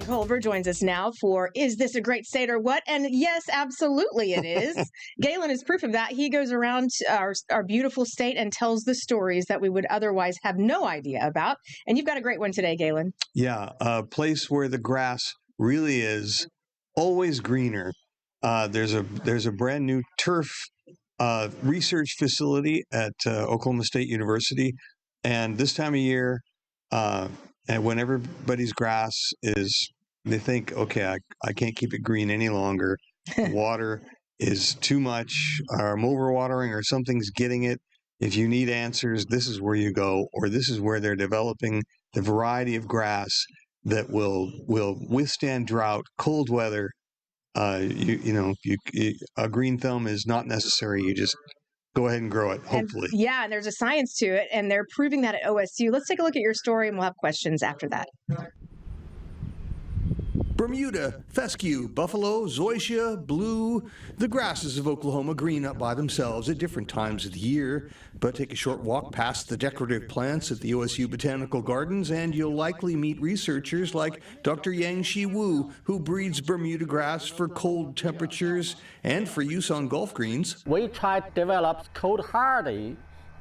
Galen Culver joins us now for Is This a Great State or What? And yes, absolutely it is. Galen is proof of that. He goes around our beautiful state and tells the stories that we would otherwise have no idea about. And you've got a great one today, Galen. Yeah, a place where the grass really is always greener. There's a brand new turf research facility at Oklahoma State University. And this time of year, and when everybody's grass is, they think, okay, I can't keep it green any longer. Water is too much, or I'm overwatering, or something's getting it. If you need answers, this is where you go, or this is where they're developing the variety of grass that will withstand drought, cold weather. A green thumb is not necessary. You just go ahead and grow it, hopefully. And there's a science to it, and they're proving that at OSU. Let's take a look at your story, and we'll have questions after that. Bermuda, fescue, buffalo, zoysia, blue. The grasses of Oklahoma green up by themselves at different times of the year. But take a short walk past the decorative plants at the OSU Botanical Gardens and you'll likely meet researchers like Dr. Yang-Shi Wu, who breeds Bermuda grass for cold temperatures and for use on golf greens. We try to develop cold-hardy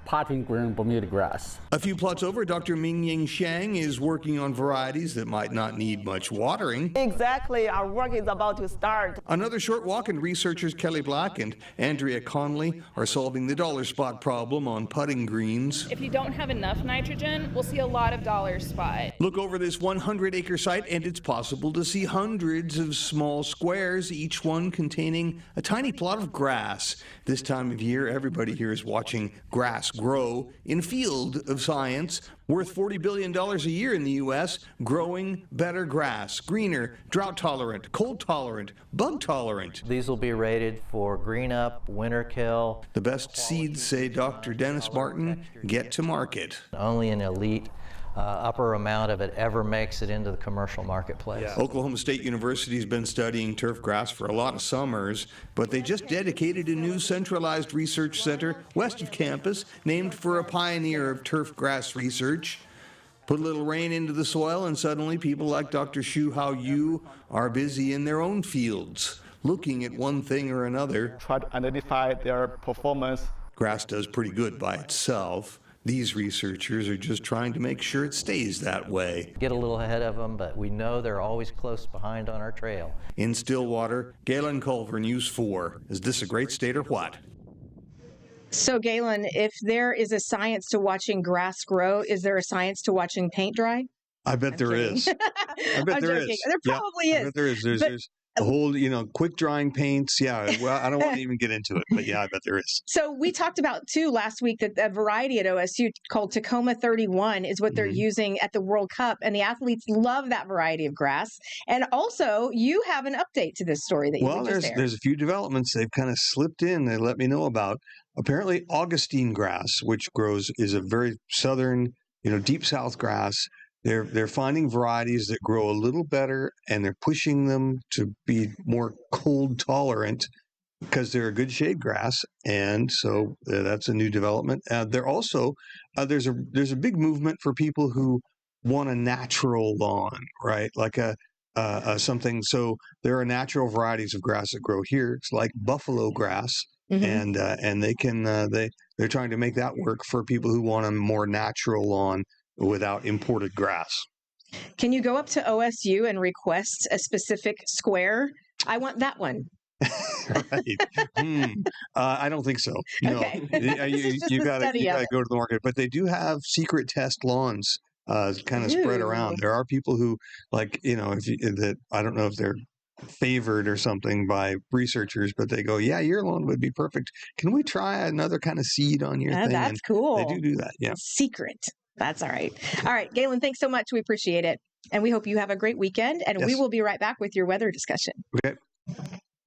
potting green Bermuda grass. A few plots over, Dr. Mingying Xiang is working on varieties that might not need much watering. Exactly, our work is about to start. Another short walk, and researchers Kelly Black and Andrea Conley are solving the dollar spot problem on putting greens. If you don't have enough nitrogen, we'll see a lot of dollar spot. Look over this 100-acre site, and it's possible to see hundreds of small squares, each one containing a tiny plot of grass. This time of year, everybody here is watching grass grow in field of science, worth $40 billion a year in the U.S., growing better grass, greener, drought-tolerant, cold-tolerant, bug-tolerant. These will be rated for green up, winter kill. The best seeds, say Dr. Dennis Martin, get to market. Only an elite upper amount of it ever makes it into the commercial marketplace. Yeah. Oklahoma State University has been studying turf grass for a lot of summers, but they just dedicated a new centralized research center west of campus named for a pioneer of turf grass research. Put a little rain into the soil and suddenly people like Dr. Shu Hao Yu are busy in their own fields, looking at one thing or another. Try to identify their performance. Grass does pretty good by itself. These researchers are just trying to make sure it stays that way. Get a little ahead of them, but we know they're always close behind on our trail. In Stillwater, Galen Culver, News 4. Is this a great state or what? So, Galen, if there is a science to watching grass grow, is there a science to watching paint dry? I bet there is. I bet there is. There probably is. I bet there is. There's the whole, quick drying paints. Yeah, well, I don't want to even get into it, but yeah, I bet there is. So we talked about, too, last week that a variety at OSU called Tacoma 31 is what they're using at the World Cup, and the athletes love that variety of grass. And also, you have an update to this story that you just aired. There's a few developments they've kind of slipped in. They let me know about. Apparently, Augustine grass, which is a very southern, deep south grass. They're finding varieties that grow a little better, and they're pushing them to be more cold tolerant because they're a good shade grass, and so that's a new development. They're also there's a big movement for people who want a natural lawn, right? Like something. So there are natural varieties of grass that grow here. It's like buffalo grass, and they can they're trying to make that work for people who want a more natural lawn without imported grass. Can you go up to OSU and request a specific square? I want that one. Right. I don't think so. No. Okay. You got to go to the market. But they do have secret test lawns kind of spread around. There are people who, I don't know if they're favored or something by researchers, but they go, yeah, your lawn would be perfect. Can we try another kind of seed on your thing? That's cool. They do that, yeah. Secret. That's all right. All right, Galen, thanks so much. We appreciate it. And we hope you have a great weekend. And we will be right back with your weather discussion. Okay.